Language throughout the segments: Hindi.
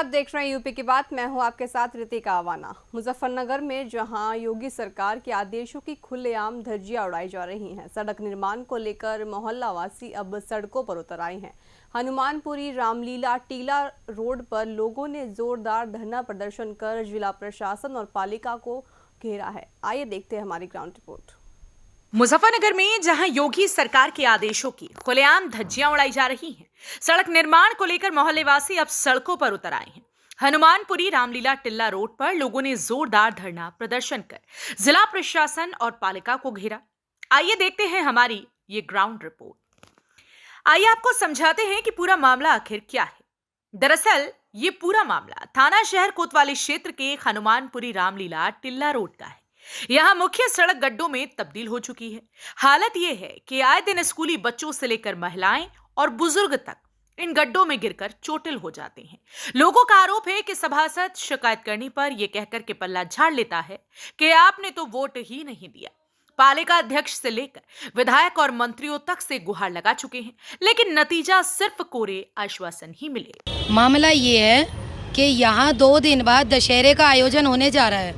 देख रहे हैं यूपी की बात। मैं हूं आपके साथ रितिका आवाना। मुजफ्फरनगर में जहां योगी सरकार के आदेशों की खुलेआम धज्जियां उड़ाई जा रही हैं, सड़क निर्माण को लेकर मोहल्ला वासी अब सड़कों पर उतर आए हैं। हनुमानपुरी रामलीला टीला रोड पर लोगों ने जोरदार धरना प्रदर्शन कर जिला प्रशासन और पालिका को घेरा है। आइए देखते हैं हमारी ग्राउंड रिपोर्ट। मुजफ्फरनगर में जहां योगी सरकार के आदेशों की खुलेआम धज्जियां उड़ाई जा रही हैं, सड़क निर्माण को लेकर मोहल्लेवासी अब सड़कों पर उतर आए हैं। हनुमानपुरी रामलीला टिल्ला रोड पर लोगों ने जोरदार धरना प्रदर्शन कर जिला प्रशासन और पालिका को घेरा। आइए देखते हैं हमारी ये ग्राउंड रिपोर्ट। आइए आपको समझाते हैं कि पूरा मामला आखिर क्या है। दरअसल ये पूरा मामला थाना शहर कोतवाली क्षेत्र के हनुमानपुरी रामलीला टिल्ला रोड का है। यहाँ मुख्य सड़क गड्ढों में तब्दील हो चुकी है। हालत यह है कि आए दिन स्कूली बच्चों से लेकर महिलाएं और बुजुर्ग तक इन गड्ढों में गिरकर चोटिल हो जाते हैं। लोगों का आरोप है कि सभासद शिकायत करने पर यह कहकर के पल्ला झाड़ लेता है कि आपने तो वोट ही नहीं दिया। पालिका अध्यक्ष से लेकर विधायक और मंत्रियों तक से गुहार लगा चुके हैं, लेकिन नतीजा सिर्फ कोरे आश्वासन ही मिले। मामला ये है कि यहाँ 2 दिन बाद दशहरे का आयोजन होने जा रहा है,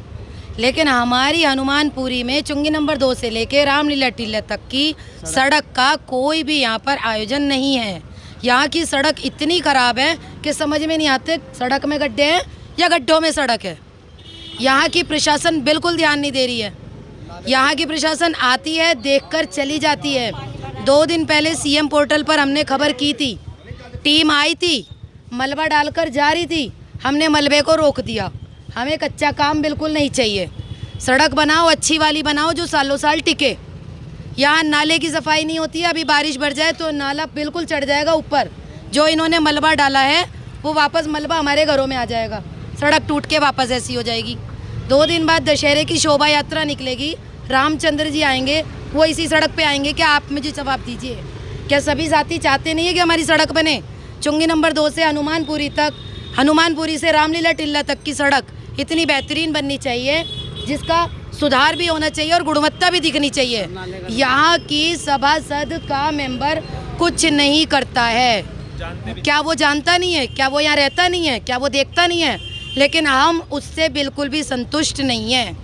लेकिन हमारी हनुमानपुरी में चुंगी नंबर 2 से लेकर रामलीला टीला तक की सड़क का कोई भी यहाँ पर आयोजन नहीं है। यहाँ की सड़क इतनी खराब है कि समझ में नहीं आते सड़क में गड्ढे हैं या गड्ढों में सड़क है। यहाँ की प्रशासन बिल्कुल ध्यान नहीं दे रही है। यहाँ की प्रशासन आती है, देखकर चली जाती है। 2 दिन पहले सीएम पोर्टल पर हमने खबर की थी, टीम आई थी, मलबा डालकर जा रही थी, हमने मलबे को रोक दिया। हमें कच्चा काम बिल्कुल नहीं चाहिए। सड़क बनाओ, अच्छी वाली बनाओ जो सालों साल टिके। यहाँ नाले की सफाई नहीं होती है। अभी बारिश बढ़ जाए तो नाला बिल्कुल चढ़ जाएगा ऊपर। जो इन्होंने मलबा डाला है वो वापस मलबा हमारे घरों में आ जाएगा। सड़क टूट के वापस ऐसी हो जाएगी। 2 दिन बाद दशहरे की शोभा यात्रा निकलेगी, रामचंद्र जी आएंगे, वो इसी सड़क पे आएंगे। क्या आप मुझे जवाब दीजिए, क्या सभी साथी चाहते नहीं है कि हमारी सड़क बने? चुंगी नंबर 2 से हनुमानपुरी तक, हनुमानपुरी से रामलीला टिल्ला तक की सड़क इतनी बेहतरीन बननी चाहिए, जिसका सुधार भी होना चाहिए और गुणवत्ता भी दिखनी चाहिए। यहाँ की सभासद का मेंबर कुछ नहीं करता है। क्या वो जानता नहीं है? क्या वो यहाँ रहता नहीं है? क्या वो देखता नहीं है? लेकिन हम उससे बिल्कुल भी संतुष्ट नहीं है।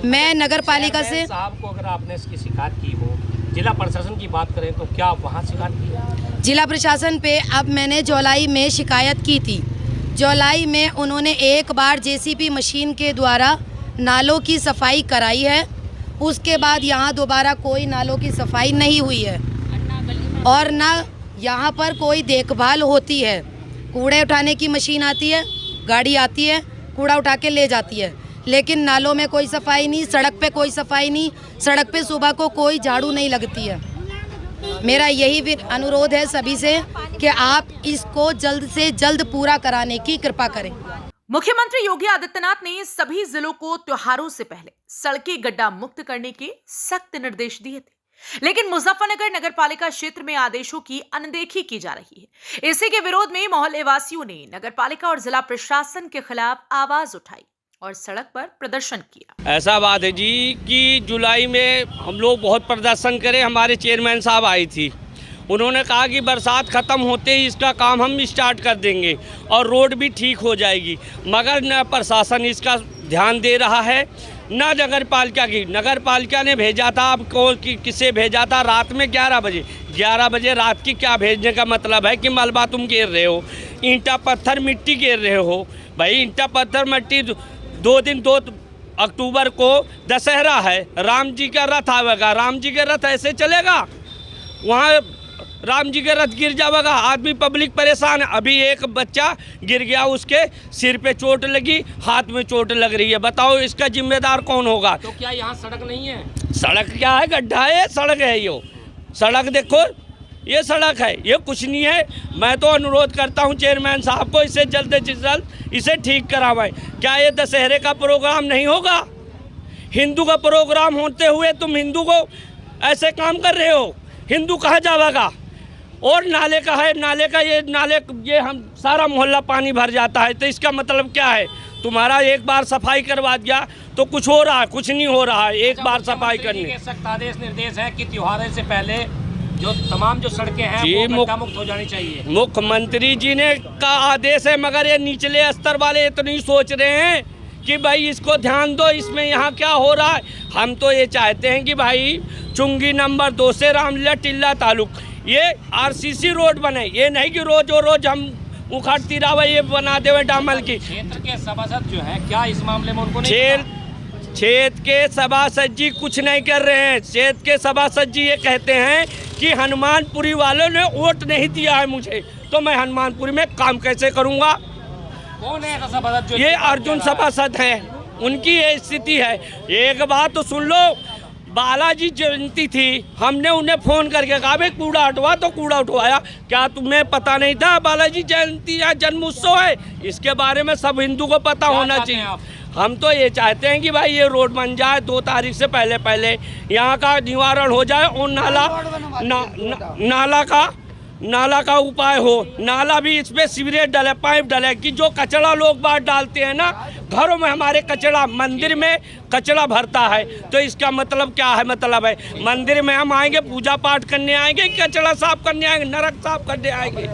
मैं नगर पालिका से साहब को, अगर आपने इसकी शिकायत की हो, जिला प्रशासन की बात करें तो क्या आप वहाँ शिकायत की? जिला प्रशासन पे अब मैंने जुलाई में शिकायत की थी। जुलाई में उन्होंने एक बार जेसीबी मशीन के द्वारा नालों की सफाई कराई है। उसके बाद यहाँ दोबारा कोई नालों की सफाई नहीं हुई है और ना यहाँ पर कोई देखभाल होती है। कूड़े उठाने की मशीन आती है, गाड़ी आती है, कूड़ा उठा के ले जाती है, लेकिन नालों में कोई सफाई नहीं, सड़क पे कोई सफाई नहीं। सड़क पे सुबह को कोई झाड़ू नहीं लगती है। मेरा यही अनुरोध है सभी से कि आप इसको जल्द से जल्द पूरा कराने की कृपा करें। मुख्यमंत्री योगी आदित्यनाथ ने सभी जिलों को त्योहारों से पहले सड़कें गड्ढा मुक्त करने के सख्त निर्देश दिए थे, लेकिन मुजफ्फरनगर नगर पालिका क्षेत्र में आदेशों की अनदेखी की जा रही है। इसी के विरोध में मोहल्ले वासियों ने नगर पालिका और जिला प्रशासन के खिलाफ आवाज उठाई और सड़क पर प्रदर्शन किया। ऐसा बात है जी कि जुलाई में हम लोग बहुत प्रदर्शन करे। हमारे चेयरमैन साहब आई थी, उन्होंने कहा कि बरसात ख़त्म होते ही इसका काम हम स्टार्ट कर देंगे और रोड भी ठीक हो जाएगी, मगर न प्रशासन इसका ध्यान दे रहा है न नगर पालिका की। नगर पालिका ने भेजा था, आपको किसे भेजा था? रात में 11 बजे रात की। क्या भेजने का मतलब है कि मलबा तुम घेर रहे हो, ईंटा पत्थर मिट्टी घेर रहे हो। भाई ईंटा पत्थर मिट्टी 2 अक्टूबर को दशहरा है, राम जी का रथ आवेगा। राम जी का रथ ऐसे चलेगा? वहाँ राम जी का रथ गिर जाएगा, आदमी पब्लिक परेशान है। अभी एक बच्चा गिर गया, उसके सिर पे चोट लगी, हाथ में चोट लग रही है। बताओ इसका जिम्मेदार कौन होगा? तो क्या यहाँ सड़क नहीं है? सड़क क्या है? गड्ढा है, सड़क है। यो सड़क देखो, ये सड़क है, ये कुछ नहीं है। मैं तो अनुरोध करता हूँ चेयरमैन साहब को, इसे जल्द से जल्द इसे ठीक करावें। क्या ये दशहरे का प्रोग्राम नहीं होगा? हिंदू का प्रोग्राम होते हुए तुम हिंदू को ऐसे काम कर रहे हो। हिंदू कहाँ जाएगा? और नाले का है, नाले का ये हम सारा मोहल्ला पानी भर जाता है। तो इसका मतलब क्या है? तुम्हारा एक बार सफाई करवा दिया तो कुछ हो रहा है? कुछ नहीं हो रहा है। एक बार सफाई करने सख्त आदेश निर्देश है कि त्योहारों से पहले जो तमाम जो सड़कें हैं जी, वो गड्ढा मुक्त हो जानी चाहिए। मुख्यमंत्री जी ने का आदेश है, मगर ये निचले स्तर वाले इतना ही सोच रहे हैं कि भाई इसको ध्यान दो, इसमें यहाँ क्या हो रहा है। हम तो ये चाहते हैं कि भाई चुंगी नंबर 2 से रामलीला टिल्ला तालुक ये आरसीसी रोड बने, ये नहीं कि रोज हम उखाड़ तिरावा ये बना देवे डामल की। क्षेत्र के सभासद जो है क्या इस मामले में उनको नहीं क्षेत्र के सभासद जी कुछ नहीं कर रहे हैं। क्षेत्र के सभासद जी ये कहते हैं कि हनुमानपुरी वालों ने वोट नहीं दिया है मुझे, तो मैं हनुमानपुरी में काम कैसे करूँगा। कौन है ऐसा सभासद जो ये अर्जुन सभासद है, उनकी ये स्थिति है। एक बात तो सुन लो, बालाजी जयंती थी, हमने उन्हें फ़ोन करके कहा भाई कूड़ा हटवा, तो कूड़ा उठवाया। क्या तुम्हें पता नहीं था बालाजी जयंती या जन्म उत्सव है? इसके बारे में सब हिंदू को पता होना चाहिए। हम तो ये चाहते हैं कि भाई ये रोड बन जाए 2 तारीख से पहले यहाँ का निवारण हो जाए और नाला का उपाय हो। नाला भी इसमें सीवरेज डले, पाइप डले कि जो कचरा लोग बाहर डालते हैं ना, घरों में हमारे कचरा, मंदिर में कचरा भरता है, तो इसका मतलब क्या है? मतलब है मंदिर में हम आएंगे पूजा पाठ करने आएंगे, कचरा साफ करने आएंगे, नरक साफ करने आएंगे।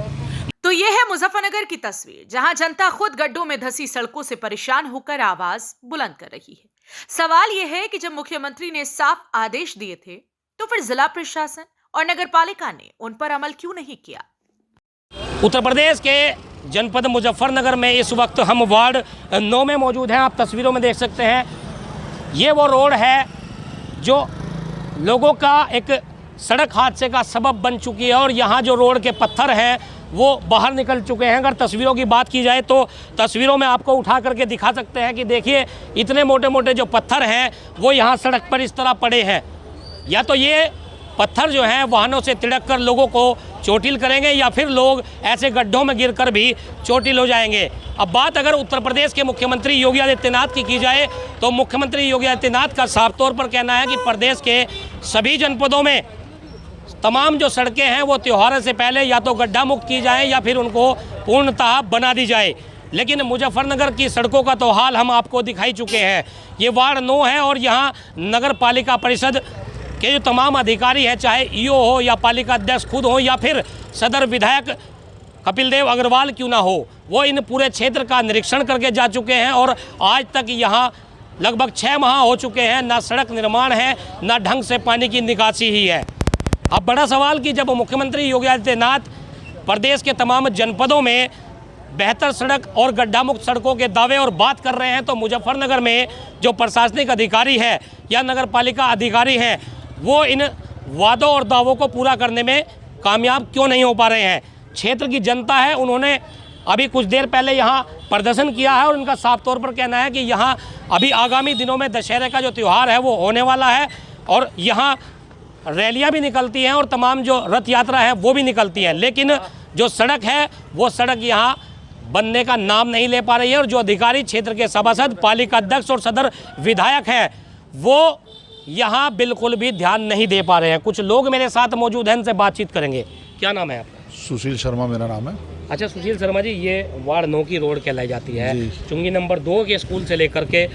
तो ये है मुजफ्फरनगर की तस्वीर, जहां जनता खुद गड्ढों में धंसी सड़कों से परेशान होकर आवाज बुलंद कर रही है। सवाल यह है कि जब मुख्यमंत्री ने साफ आदेश दिए थे तो फिर जिला प्रशासन और नगर पालिका ने उन पर अमल क्यों नहीं किया। उत्तर प्रदेश के जनपद मुजफ्फरनगर में इस वक्त हम वार्ड 9 में मौजूद हैं। आप तस्वीरों में देख सकते हैं, ये वो रोड है जो लोगों का एक सड़क हादसे का सबब बन चुकी है और यहाँ जो रोड के पत्थर हैं वो बाहर निकल चुके हैं। अगर तस्वीरों की बात की जाए तो तस्वीरों में आपको उठा करके दिखा सकते हैं कि देखिए इतने मोटे मोटे जो पत्थर हैं वो यहाँ सड़क पर इस तरह पड़े हैं। या तो ये पत्थर जो हैं वाहनों से तिड़क कर लोगों को चोटिल करेंगे या फिर लोग ऐसे गड्ढों में गिरकर भी चोटिल हो जाएंगे। अब बात अगर उत्तर प्रदेश के मुख्यमंत्री योगी आदित्यनाथ की जाए तो मुख्यमंत्री योगी आदित्यनाथ का साफ तौर पर कहना है कि प्रदेश के सभी जनपदों में तमाम जो सड़कें हैं वो त्योहारों से पहले या तो गड्ढा मुक्त की जाए या फिर उनको पूर्णतः बना दी जाए। लेकिन मुजफ्फरनगर की सड़कों का तो हाल हम आपको दिखाई चुके हैं। ये वार्ड 9 है और यहाँ नगर पालिका परिषद के जो तमाम अधिकारी हैं, चाहे ईओ हो या पालिका अध्यक्ष खुद हो या फिर सदर विधायक कपिल देव अग्रवाल क्यों ना हो, वो इन पूरे क्षेत्र का निरीक्षण करके जा चुके हैं और आज तक यहाँ लगभग 6 माह हो चुके हैं, ना सड़क निर्माण है ना ढंग से पानी की निकासी ही है। अब बड़ा सवाल कि जब मुख्यमंत्री योगी आदित्यनाथ प्रदेश के तमाम जनपदों में बेहतर सड़क और गड्ढा मुक्त सड़कों के दावे और बात कर रहे हैं तो मुजफ्फरनगर में जो प्रशासनिक अधिकारी है या नगर पालिका अधिकारी हैं वो इन वादों और दावों को पूरा करने में कामयाब क्यों नहीं हो पा रहे हैं। क्षेत्र की जनता है, उन्होंने अभी कुछ देर पहले यहाँ प्रदर्शन किया है और उनका साफ तौर पर कहना है कि यहाँ अभी आगामी दिनों में दशहरे का जो त्यौहार है वो होने वाला है और यहाँ रैलियां भी निकलती हैं और तमाम जो रथ यात्रा है वो भी निकलती है, लेकिन जो सड़क है वो सड़क यहाँ बनने का नाम नहीं ले पा रही है। और जो अधिकारी क्षेत्र के सभासद, पालिका अध्यक्ष और सदर विधायक हैं वो यहाँ बिल्कुल भी ध्यान नहीं दे पा रहे हैं। कुछ लोग मेरे साथ मौजूद हैं, इनसे बातचीत करेंगे। क्या नाम है आपका? सुशील शर्मा मेरा नाम है। अच्छा सुशील शर्मा जी, ये वार्ड 9 की रोड कहलाई जाती है, चुंगी नंबर 2 के स्कूल से लेकर के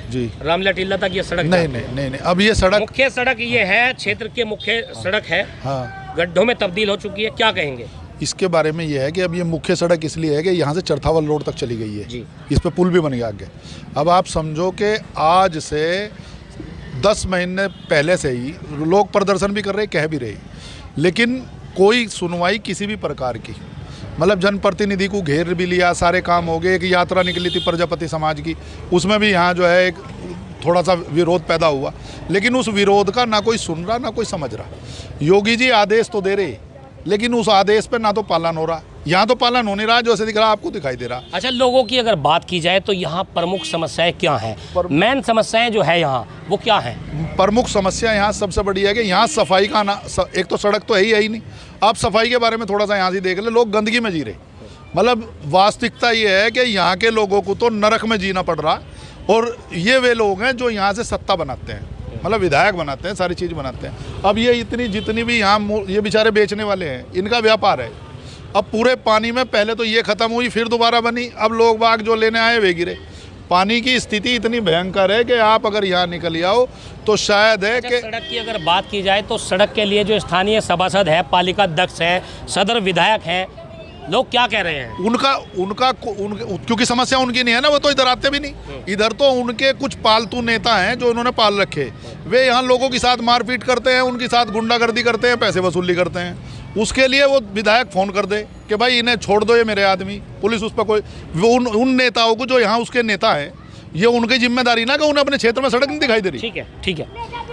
रामलीला टिल्ला तक ये सड़क नहीं, अब ये सड़क मुख्य सड़क ये है, क्षेत्र की मुख्य सड़क है, हाँ, गड्ढों में तब्दील हो चुकी है। क्या कहेंगे इसके बारे में? ये है कि अब ये मुख्य सड़क इसलिए है कि यहाँ से चरथावल रोड तक चली गई है, इस पे पुल भी बन गया आगे। अब आप समझो कि आज से 10 महीने पहले से ही लोग प्रदर्शन भी कर रहे, कह भी रहे, लेकिन कोई सुनवाई किसी भी प्रकार की, मतलब जनप्रतिनिधि को घेर भी लिया, सारे काम हो गए। एक यात्रा निकली थी प्रजापति समाज की, उसमें भी यहाँ जो है एक थोड़ा सा विरोध पैदा हुआ, लेकिन उस विरोध का ना कोई सुन रहा ना कोई समझ रहा। योगी जी आदेश तो दे रहे लेकिन उस आदेश पे ना तो पालन हो रहा, यहाँ तो पालन हो नहीं रहा, जैसे दिख रहा आपको दिखाई दे रहा। अच्छा, लोगों की अगर बात की जाए तो यहाँ प्रमुख समस्याएं क्या हैं? मेन समस्याएं जो है यहाँ वो क्या है? प्रमुख समस्या यहाँ सबसे बड़ी है कि यहाँ सफाई का ना, एक तो सड़क तो है ही नहीं। आप सफाई के बारे में थोड़ा सा यहाँ से देख ले, लोग गंदगी में जी रहे। मतलब वास्तविकता ये है कि यहाँ के लोगों को तो नरक में जीना पड़ रहा, और ये वे लोग हैं जो यहाँ से सत्ता बनाते हैं, मतलब विधायक बनाते हैं, सारी चीज़ बनाते हैं। अब ये जितनी भी यहाँ ये बेचारे बेचने वाले हैं, इनका व्यापार है। अब पूरे पानी में पहले तो ये ख़त्म हुई, फिर दोबारा बनी, अब लोग बाग जो लेने आए वे गिरे। पानी की स्थिति इतनी भयंकर है कि आप अगर यहाँ निकल आओ तो शायद है कि सड़क की अगर बात की जाए तो सड़क के लिए जो स्थानीय सभासद है, पालिका अध्यक्ष है, सदर विधायक हैं, लोग क्या कह रहे हैं? क्योंकि समस्या उनकी नहीं है ना, वो तो इधर आते भी नहीं। इधर तो उनके कुछ पालतू नेता हैं जो इन्होंने पाल रखे, वे यहाँ लोगों के साथ मारपीट करते हैं, उनके साथ गुंडागर्दी करते हैं, पैसे वसूली करते हैं। उसके लिए वो विधायक फ़ोन कर दे कि भाई इन्हें छोड़ दो, ये मेरे आदमी, पुलिस उस पर कोई उन नेताओं को जो यहाँ उसके नेता हैं, ये उनकी जिम्मेदारी ना कि उन्हें अपने क्षेत्र में सड़क नहीं दिखाई दे रही। ठीक है, ठीक है।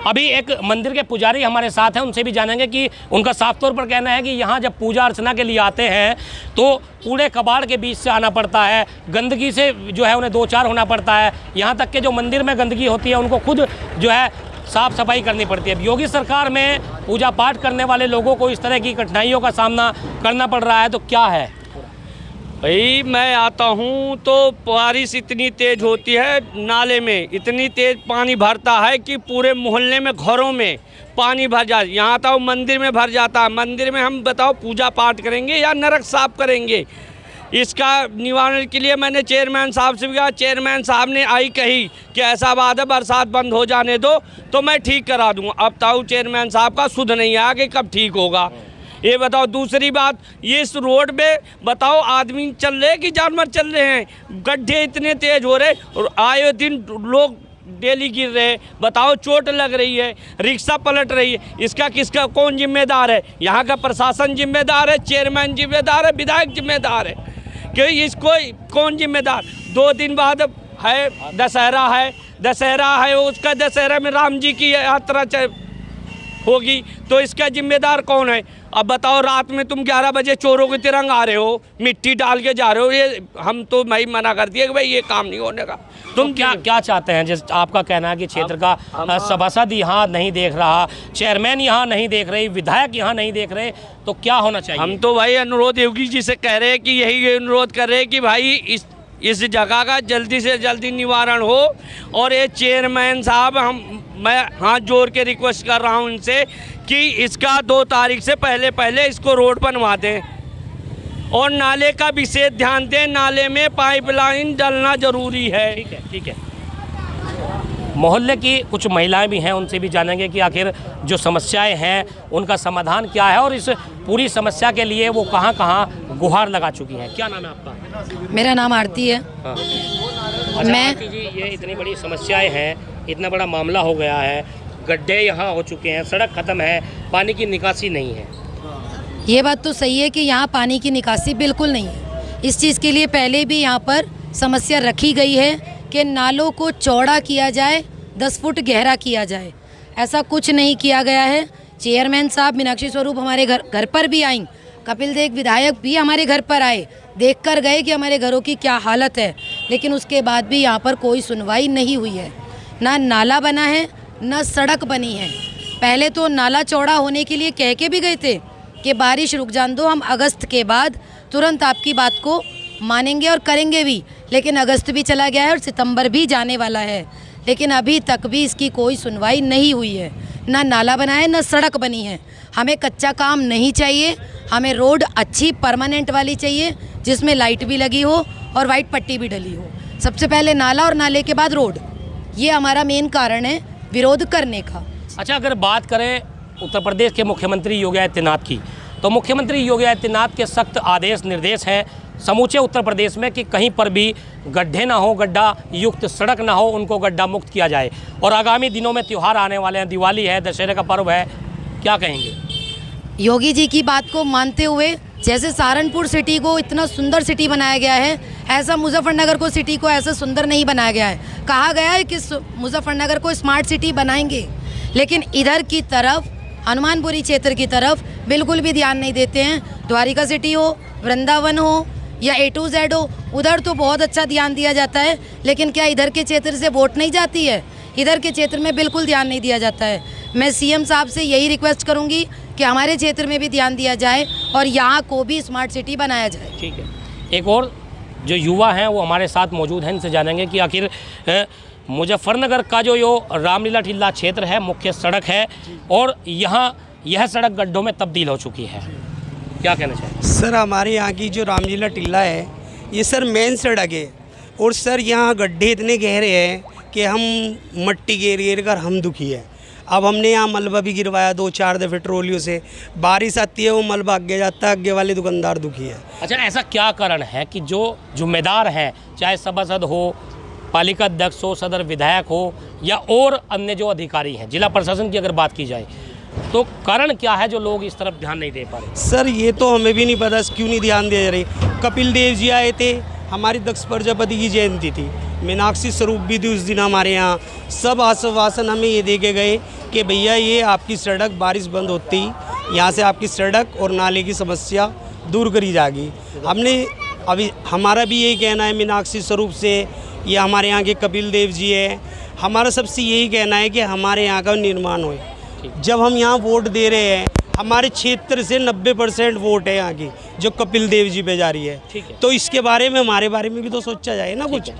अभी एक मंदिर के पुजारी हमारे साथ हैं, उनसे भी जानेंगे कि उनका साफ तौर पर कहना है कि यहाँ जब पूजा अर्चना के लिए आते हैं तो कूड़े कबाड़ के बीच से आना पड़ता है, गंदगी से जो है उन्हें दो चार होना पड़ता है, यहाँ तक कि जो मंदिर में गंदगी होती है उनको खुद जो है साफ सफाई करनी पड़ती है। योगी सरकार में पूजा पाठ करने वाले लोगों को इस तरह की कठिनाइयों का सामना करना पड़ रहा है, तो क्या है? भाई मैं आता हूँ तो बारिश इतनी तेज़ होती है, नाले में इतनी तेज़ पानी भरता है कि पूरे मोहल्ले में, घरों में पानी भर जाता है। यहाँ आता हूँ मंदिर में भर जाता है। मंदिर में हम बताओ पूजा पाठ करेंगे या नरक साफ करेंगे? इसका निवारण के लिए मैंने चेयरमैन साहब से भी कहा, चेयरमैन साहब ने आई कही कि ऐसा बात है बरसात बंद हो जाने दो तो मैं ठीक करा दूँगा। अब ताऊ चेयरमैन साहब का सुध नहीं आया कि कब ठीक होगा। ये बताओ, दूसरी बात, ये इस रोड पे बताओ आदमी चल रहे कि जानवर चल रहे हैं? गड्ढे इतने तेज हो रहे और आए दिन लोग डेली गिर रहे हैं। बताओ, चोट लग रही है, रिक्शा पलट रही है, इसका किसका कौन जिम्मेदार है? यहाँ का प्रशासन जिम्मेदार है, चेयरमैन जिम्मेदार है, विधायक जिम्मेदार है कि इसको कौन जिम्मेदार? 2 दिन बाद है दशहरा है, उसका दशहरा में राम जी की यात्रा होगी तो इसका जिम्मेदार कौन है? अब बताओ, रात में तुम 11 बजे चोरों के तिरंग आ रहे हो, मिट्टी डाल के जा रहे हो, ये हम तो मैं मना कर दिया कि भाई ये काम नहीं होने का। तुम क्या चाहते हैं? जैसे आपका कहना है कि क्षेत्र का सभासद यहाँ नहीं देख रहा, चेयरमैन यहाँ नहीं देख रहे, विधायक यहाँ नहीं देख रहे, तो क्या होना चाहिए? हम तो भाई अनुरोध योगी जी से कह रहे हैं कि यही अनुरोध कर रहे हैं कि भाई इस जगह का जल्दी से जल्दी निवारण हो। और ये चेयरमैन साहब, मैं हाथ जोड़ के रिक्वेस्ट कर रहा हूँ इनसे कि इसका 2 तारीख से पहले इसको रोड बनवा दें और नाले का विशेष ध्यान दें। नाले में पाइपलाइन डलना जरूरी है। ठीक है, ठीक है। मोहल्ले की कुछ महिलाएं भी हैं, उनसे भी जानेंगे कि आखिर जो समस्याएं हैं उनका समाधान क्या है और इस पूरी समस्या के लिए वो कहाँ गुहार लगा चुकी हैं। क्या नाम है आपका? मेरा नाम आरती है। हाँ। अच्छा, मैं आरती जी, ये इतनी बड़ी समस्याएं हैं, इतना बड़ा मामला हो गया है, गड्ढे यहाँ हो चुके हैं, सड़क ख़त्म है, पानी की निकासी नहीं है। ये बात तो सही है कि यहाँ पानी की निकासी बिल्कुल नहीं है। इस चीज़ के लिए पहले भी यहाँ पर समस्या रखी गई है कि नालों को चौड़ा किया जाए, 10 फुट गहरा किया जाए। ऐसा कुछ नहीं किया गया है। चेयरमैन साहब मीनाक्षी स्वरूप हमारे घर पर भी आई, कपिल देव विधायक भी हमारे घर पर आए, देख कर गए कि हमारे घरों की क्या हालत है, लेकिन उसके बाद भी यहाँ पर कोई सुनवाई नहीं हुई है। ना नाला बना है, ना सड़क बनी है। पहले तो नाला चौड़ा होने के लिए कह के भी गए थे कि बारिश रुक जान दो, हम अगस्त के बाद तुरंत आपकी बात को मानेंगे और करेंगे भी। लेकिन अगस्त भी चला गया है और सितंबर भी जाने वाला है, लेकिन अभी तक भी इसकी कोई सुनवाई नहीं हुई है। ना नाला बना है, ना सड़क बनी है। हमें कच्चा काम नहीं चाहिए, हमें रोड अच्छी परमानेंट वाली चाहिए जिसमें लाइट भी लगी हो और वाइट पट्टी भी डली हो। सबसे पहले नाला और नाले के बाद रोड, ये हमारा मेन कारण है विरोध करने का। अच्छा, अगर बात करें उत्तर प्रदेश के मुख्यमंत्री योगी आदित्यनाथ की, तो मुख्यमंत्री योगी आदित्यनाथ के सख्त आदेश निर्देश हैं समूचे उत्तर प्रदेश में कि कहीं पर भी गड्ढे ना हो, गड्ढा युक्त सड़क ना हो, उनको गड्ढा मुक्त किया जाए। और आगामी दिनों में त्यौहार आने वाले हैं, दिवाली है, दशहरे का पर्व है, क्या कहेंगे? योगी जी की बात को मानते हुए, जैसे सहारनपुर सिटी को इतना सुंदर सिटी बनाया गया है, ऐसा मुजफ्फरनगर को सिटी को ऐसा सुंदर नहीं बनाया गया है। कहा गया है कि मुजफ्फरनगर को स्मार्ट सिटी बनाएंगे, लेकिन इधर की तरफ हनुमानपुरी क्षेत्र की तरफ बिल्कुल भी ध्यान नहीं देते हैं। द्वारिका सिटी हो, वृंदावन हो या A to Z हो, उधर तो बहुत अच्छा ध्यान दिया जाता है, लेकिन क्या इधर के क्षेत्र से वोट नहीं जाती है? इधर के क्षेत्र में बिल्कुल ध्यान नहीं दिया जाता है। मैं CM साहब से यही रिक्वेस्ट करूंगी कि हमारे क्षेत्र में भी ध्यान दिया जाए और यहाँ को भी स्मार्ट सिटी बनाया जाए। ठीक है। एक और जो युवा हैं वो हमारे साथ मौजूद हैं, इनसे जानेंगे कि आखिर मुजफ्फरनगर का जो रामलीला टिल्ला क्षेत्र है, मुख्य सड़क है और यहाँ यह सड़क गड्ढों में तब्दील हो चुकी है, क्या कहना चाहिए? सर, हमारे यहाँ की जो रामलीला टिल्ला है, ये सर मेन सड़क है। और सर यहाँ गड्ढे इतने गहरे हैं कि हम मट्टी घेर घेर कर हम दुखी है। अब हमने यहाँ मलबा भी गिरवाया 2-4 दफ़े ट्रोलियों से, बारिश आती है वो मलबा आगे जाता है, आगे वाले दुकानदार दुखी है। अच्छा, ऐसा क्या कारण है कि जो जिम्मेदार हैं, चाहे सभासद हो, पालिका अध्यक्ष हो, सदर विधायक हो या और अन्य जो अधिकारी हैं, जिला प्रशासन की अगर बात की जाए, तो कारण क्या है जो लोग इस तरफ ध्यान नहीं दे पा रहे? सर ये तो हमें भी नहीं पता क्यों नहीं ध्यान दे रहे। कपिल देव जी आए थे, हमारी दक्ष प्रजापति की जयंती थी, मीनाक्षी स्वरूप भी थी उस दिन हमारे यहाँ। सब आश्वासन हमें ये दे के गए कि भैया ये आपकी सड़क बारिश बंद होती यहाँ से आपकी सड़क और नाले की समस्या दूर करी जाएगी। हमने अभी हमारा भी यही कहना है मीनाक्षी स्वरूप से, ये हमारे यहाँ के कपिल देव जी है, हमारा सबसे यही कहना है कि हमारे यहाँ का निर्माण होए। जब हम यहाँ वोट दे रहे हैं, हमारे क्षेत्र से 90% वोट है यहाँ की जो कपिल देव जी पे जा रही है, तो इसके बारे में हमारे बारे में भी तो सोचा जाए ना कुछ।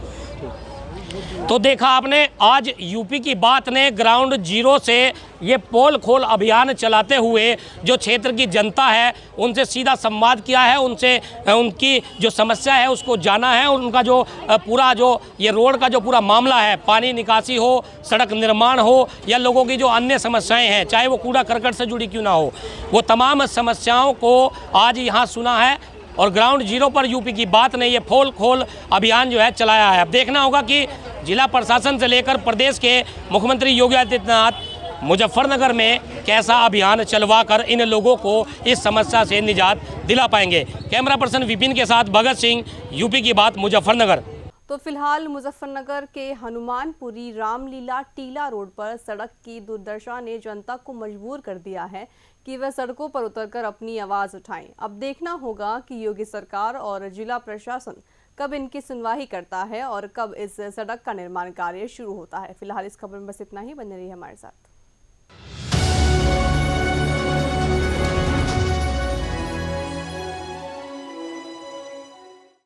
तो देखा आपने, आज यूपी की बात ने ग्राउंड जीरो से ये पोल खोल अभियान चलाते हुए जो क्षेत्र की जनता है उनसे सीधा संवाद किया है, उनसे उनकी जो समस्या है उसको जाना है, और उनका जो पूरा जो ये रोड का जो पूरा मामला है, पानी निकासी हो, सड़क निर्माण हो या लोगों की जो अन्य समस्याएं हैं, चाहे वो कूड़ा करकट से जुड़ी क्यों ना हो, वो तमाम समस्याओं को आज यहाँ सुना है। और ग्राउंड जीरो पर यूपी की बात ने ये पोल खोल अभियान जो है चलाया है। अब देखना होगा कि जिला प्रशासन से लेकर प्रदेश के मुख्यमंत्री योगी आदित्यनाथ मुजफ्फरनगर में कैसा अभियान चलवा कर इन लोगों को इस समस्या से निजात दिला पाएंगे। कैमरा पर्सन विपिन के साथ भगत सिंह, यूपी की बात, मुजफ्फरनगर। तो फिलहाल मुजफ्फरनगर के हनुमानपुरी रामलीला टीला रोड पर सड़क की दुर्दशा ने जनता को मजबूर कर दिया है कि वह सड़कों पर उतरकर अपनी आवाज़ उठाएं। अब देखना होगा कि योगी सरकार और जिला प्रशासन कब इनकी सुनवाई करता है और कब इस सड़क का निर्माण कार्य शुरू होता है। फिलहाल इस खबर में बस इतना ही, बने रहिए हमारे साथ।